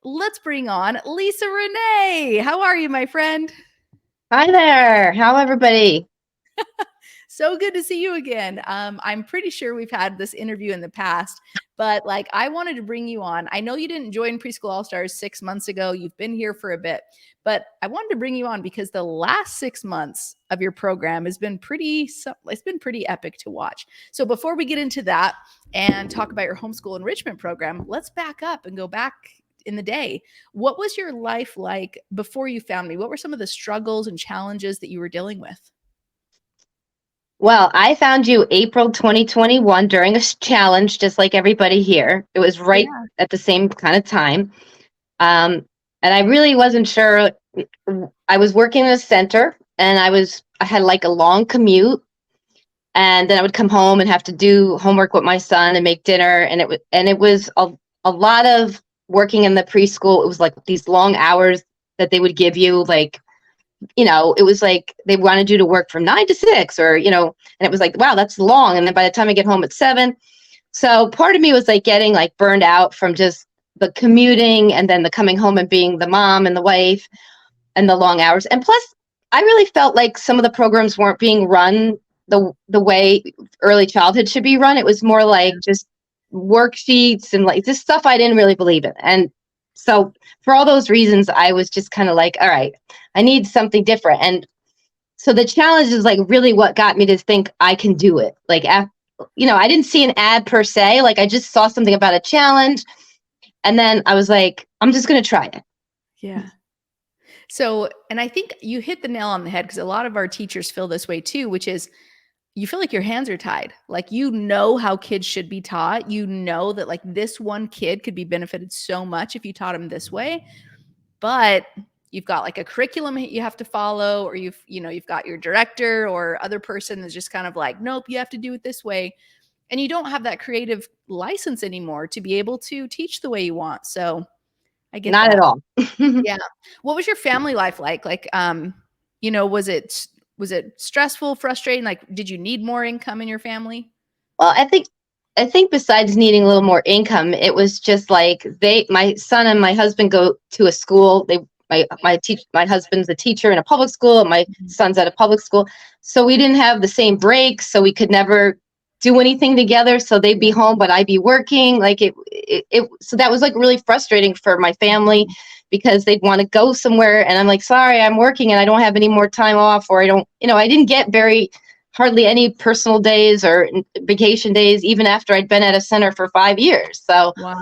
let's bring on LisaRenee. How are you, my friend? Hi there. How everybody? So good to see you again. I'm pretty sure we've had this interview in the past, but I wanted to bring you on. I know you didn't join Preschool All Stars 6 months ago. You've been here for a bit, but I wanted to bring you on because the last 6 months of your program has been it's been pretty epic to watch. So before we get into that and talk about your homeschool enrichment program, let's back up and go back in the day. What was your life like before you found me? What were some of the struggles and challenges that you were dealing with? Well, I found you April 2021 during a challenge, just like everybody here. It was right Yeah. at the same kind of time. And I really wasn't sure. I was working in a center and I had like a long commute. And then I would come home and have to do homework with my son and make dinner. And it was a lot of working in the preschool. It was like these long hours that they would give you, like, it was like they wanted you to work from 9 to 6 and it was like, wow, that's long. And then by the time I get home at 7, so part of me was like getting like burned out from just the commuting and then the coming home and being the mom and the wife and the long hours. And plus, I really felt like some of the programs weren't being run the way early childhood should be run. It was more like just worksheets and like this stuff I didn't really believe in. And so for all those reasons, I was just kind of like, all right, I need something different. And so the challenge is like really what got me to think I can do it. Like, I didn't see an ad per se. Like I just saw something about a challenge. And then I was like, I'm just going to try it. Yeah. So, and I think you hit the nail on the head because a lot of our teachers feel this way too, which is you feel like your hands are tied. Like, you know how kids should be taught. You know that like this one kid could be benefited so much if you taught him this way, but you've got like a curriculum you have to follow, or you've got your director or other person that's just kind of like, nope, you have to do it this way. And you don't have that creative license anymore to be able to teach the way you want. So I get Not at that. all. Yeah. What was your family life like? Was it stressful, frustrating? Like, did you need more income in your family? Well, I think besides needing a little more income, it was just like my son and my husband go to a school. My husband's a teacher in a public school, and my son's at a public school. So we didn't have the same breaks, so we could never do anything together. So they'd be home, but I'd be working. Like so that was like really frustrating for my family because they'd want to go somewhere, and I'm like, sorry, I'm working and I don't have any more time off, or I didn't get hardly any personal days or vacation days, even after I'd been at a center for 5 years. So Wow.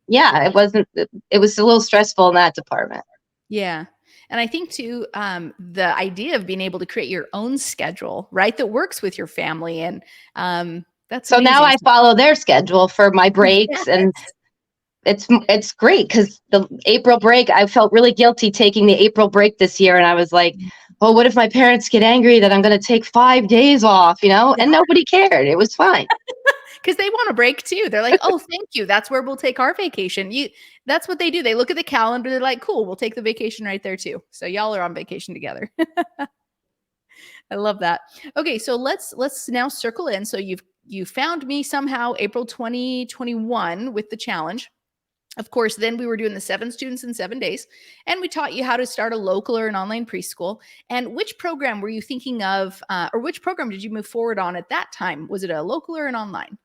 yeah, it was a little stressful in that department. Yeah. And I think too, the idea of being able to create your own schedule, right, that works with your family, and that's So now amazing. I follow their schedule for my breaks, Yes. and it's great because the April break, I felt really guilty taking the April break this year, and I was like, oh, what if my parents get angry that I'm going to take 5 days off, Yeah. And nobody cared. It was fine. Because they want a break too. They're like, oh, thank you. That's where we'll take our vacation. That's what they do. They look at the calendar. They're like, cool, we'll take the vacation right there too. So y'all are on vacation together. I love that. Okay, so let's now circle in. So you found me somehow April 2021 with the challenge. Of course, then we were doing the 7 students in 7 days, and we taught you how to start a local or an online preschool. And which program were you thinking of, or which program did you move forward on at that time? Was it a local or an online?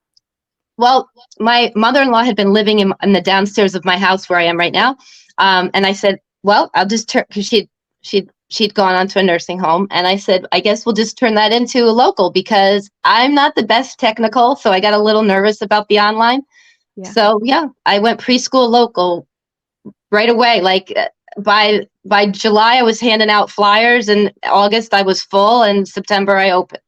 Well, my mother-in-law had been living in the downstairs of my house where I am right now. And I said, well, I'll just turn, because she'd gone on to a nursing home. And I said, I guess we'll just turn that into a local because I'm not the best technical. So I got a little nervous about the online. Yeah. So yeah, I went preschool local right away. Like by July, I was handing out flyers, and August I was full, and September I opened.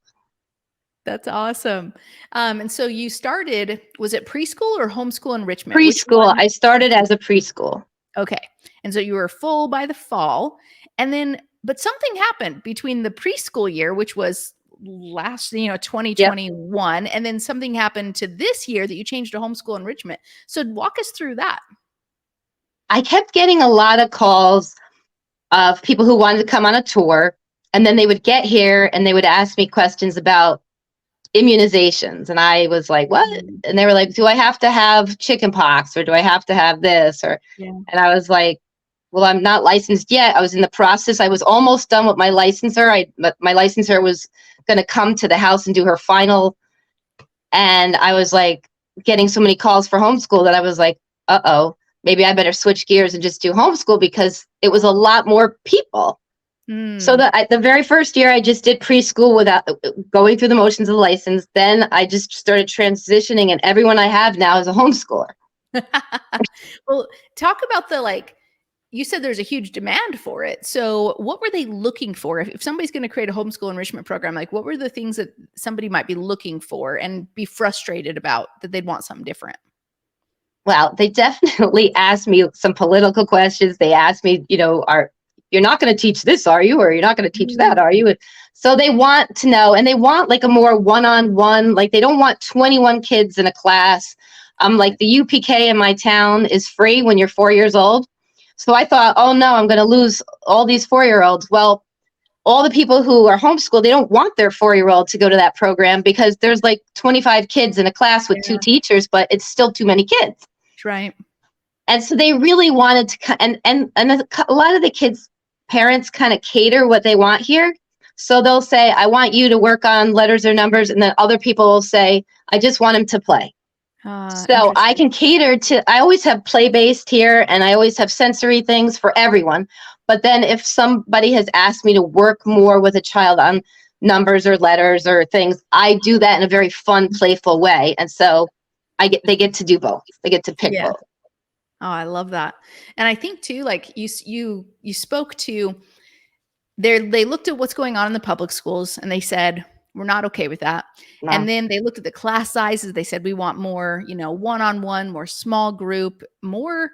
That's awesome. And so you started, was it preschool or homeschool enrichment? Preschool. I started as a preschool. Okay. And so you were full by the fall. And then, but something happened between the preschool year, which was last, 2021, and then something happened to this year that you changed to homeschool enrichment. So walk us through that. I kept getting a lot of calls of people who wanted to come on a tour, and then they would get here and they would ask me questions about immunizations. And I was like, what? And they were like, do I have to have chicken pox, or do I have to have this? And I was like, well, I'm not licensed yet. I was in the process. I was almost done with my licensor. My licensor was going to come to the house and do her final. And I was like getting so many calls for homeschool that I was like, uh-oh, maybe I better switch gears and just do homeschool, because it was a lot more people. So the very first year I just did preschool without going through the motions of the license. Then I just started transitioning, and everyone I have now is a homeschooler. Well, talk about you said there's a huge demand for it. So what were they looking for? If somebody's going to create a homeschool enrichment program, like what were the things that somebody might be looking for and be frustrated about that they'd want something different? Well, they definitely asked me some political questions. They asked me, you're not going to teach this, are you? Or you're not going to teach that, are you? So they want to know, and they want like a more one-on-one, like they don't want 21 kids in a class. Like the UPK in my town is free when you're 4 years old. So I thought, oh no, I'm going to lose all these 4-year-olds. Well, all the people who are homeschooled, they don't want their 4-year-old to go to that program, because there's like 25 kids in a class with 2 teachers, but it's still too many kids. Right. And so they really wanted to, and a lot of the kids' parents kind of cater what they want here. So they'll say, I want you to work on letters or numbers. And then other people will say, I just want him to play. So I can cater to, I always have play-based here, and I always have sensory things for everyone. But then if somebody has asked me to work more with a child on numbers or letters or things, I do that in a very fun, playful way. And so they get to do both. They get to pick both. Oh, I love that. And I think too, like you spoke to they looked at what's going on in the public schools, and they said, we're not okay with that. No. And then they looked at the class sizes. They said, we want more, one-on-one, more small group, more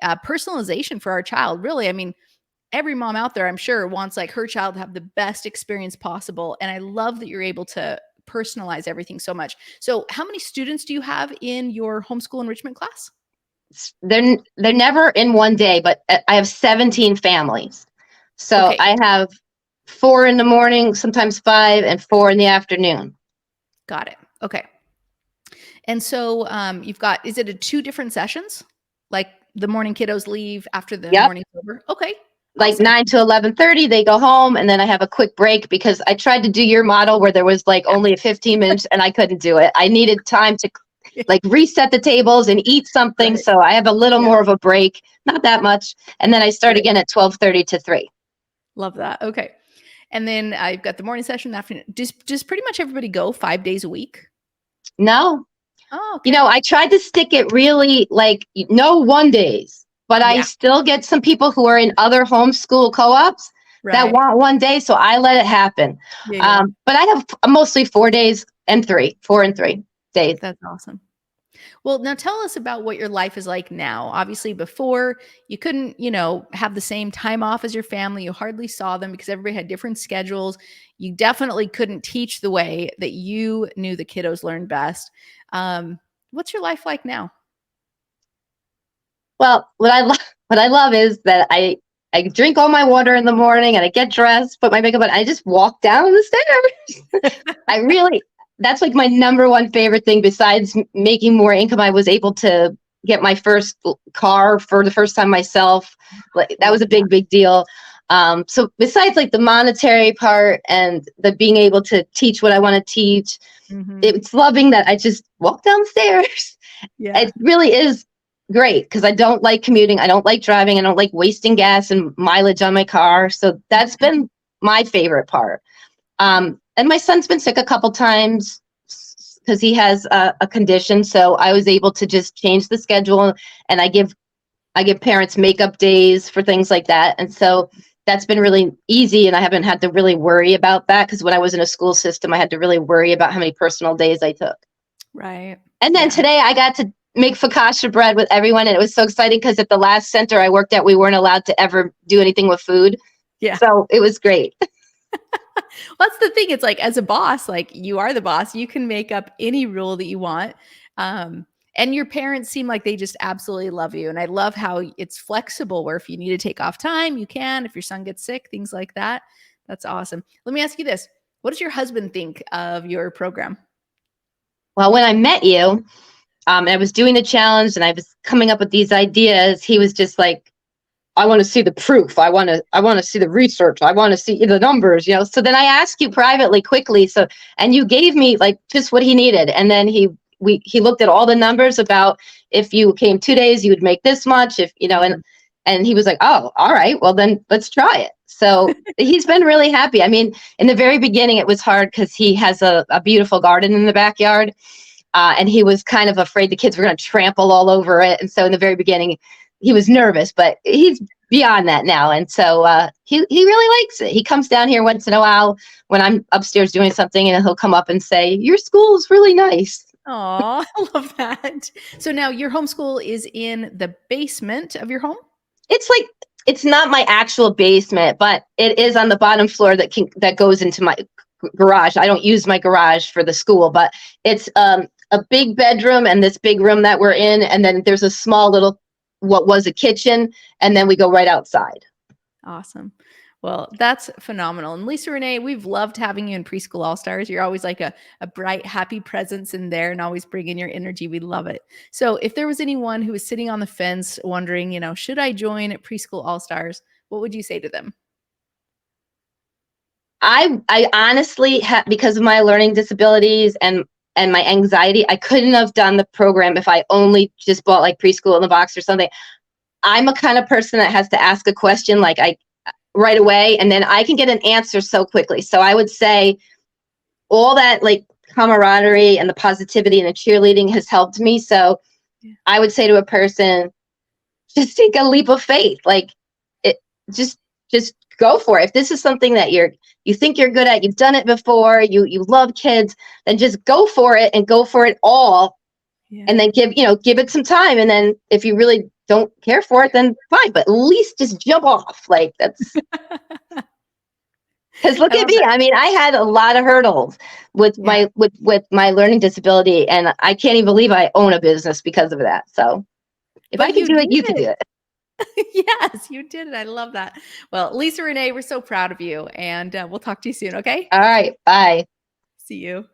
personalization for our child. Really, I mean, every mom out there, I'm sure, wants like her child to have the best experience possible. And I love that you're able to personalize everything so much. So how many students do you have in your homeschool enrichment class? They're never in one day, but I have 17 families. So okay. I have 4 in the morning, sometimes 5, and 4 in the afternoon. Got it. Okay. And so you've got, is it 2 different sessions? Like the morning kiddos leave after the morning's over? Okay. Like awesome. 9 to 11:30, they go home, and then I have a quick break, because I tried to do your model where there was like only 15 minutes, and I couldn't do it. I needed time to like reset the tables and eat something. Right. So I have a little more of a break, not that much. And then I start again at 12:30 to 3. Love that. Okay. And then I've got the morning session, the afternoon. Just pretty much everybody go 5 days a week? No. Oh, okay. I tried to stick it really like no 1 days, but I still get some people who are in other homeschool co-ops that want 1 day. So I let it happen. Yeah. But I have mostly 4 days and 3, 4 and 3 days. That's awesome. Well, now tell us about what your life is like now. Obviously, before you couldn't, have the same time off as your family. You hardly saw them because everybody had different schedules. You definitely couldn't teach the way that you knew the kiddos learned best. What's your life like now? Well, what I love is that I drink all my water in the morning, and I get dressed, put my makeup on, and I just walk down the stairs. That's like my number one favorite thing. Besides making more income, I was able to get my first car for the first time myself. Like that was a big deal. So besides like the monetary part and the being able to teach what I want to teach, it's loving that I just walk downstairs. Yeah. It really is great, because I don't like commuting. I don't like driving. I don't like wasting gas and mileage on my car. So that's been my favorite part. And my son's been sick a couple times because he has a condition. So I was able to just change the schedule, and I give parents makeup days for things like that. And so that's been really easy, and I haven't had to really worry about that, because when I was in a school system, I had to really worry about how many personal days I took. Right. And then today I got to make focaccia bread with everyone, and it was so exciting because at the last center I worked at, we weren't allowed to ever do anything with food. Yeah. So it was great. Well, that's the thing. It's like, as a boss, like you are the boss, you can make up any rule that you want. And your parents seem like they just absolutely love you. And I love how it's flexible, where if you need to take off time, you can. If your son gets sick, things like that. That's awesome. Let me ask you this. What does your husband think of your program? Well, when I met you, and I was doing the challenge and I was coming up with these ideas, he was just like, I want to see the proof. I want to see the research. I want to see the numbers, you know. So then I asked you privately quickly. So, and you gave me like just what he needed. And then he looked at all the numbers about if you came 2 days, you would make this much, if, you know, and he was like, oh, all right, well then let's try it. So he's been really happy. I mean, in the very beginning, it was hard because he has a beautiful garden in the backyard. And he was kind of afraid the kids were going to trample all over it. And so in the very beginning, he was nervous, but he's beyond that now. And so he really likes it. He comes down here once in a while when I'm upstairs doing something, and he'll come up and say, your school is really nice. Oh, I love that. So now your homeschool is in the basement of your home? It's like, it's not my actual basement, but it is on the bottom floor that goes into my garage. I don't use my garage for the school, but it's a big bedroom and this big room that we're in. And then there's a small little, what was a kitchen. And then we go right outside. Awesome. Well, that's phenomenal. And LisaRenee, we've loved having you in Preschool All Stars. You're always like a bright, happy presence in there and always bring in your energy. We love it. So if there was anyone who was sitting on the fence wondering, you know, should I join Preschool All Stars? What would you say to them? I honestly, because of my learning disabilities and my anxiety, I couldn't have done the program if I only just bought like Preschool in the Box or something. I'm a kind of person that has to ask a question like right away, and then I can get an answer so quickly. So I would say all that like camaraderie and the positivity and the cheerleading has helped me. So I would say to a person, just take a leap of faith. Like it, just go for it. If this is something that you think you're good at, you've done it before, you love kids, then just go for it and go for it all. Yeah. And then give it some time. And then if you really don't care for it, then fine. But at least just jump off. Like that's because look at me. I mean, I had a lot of hurdles with my learning disability, and I can't even believe I own a business because of that. So if I can do it, you can do it. Yes, you did it. I love that. Well, LisaRenee, we're so proud of you, and we'll talk to you soon. Okay. All right. Bye. See you.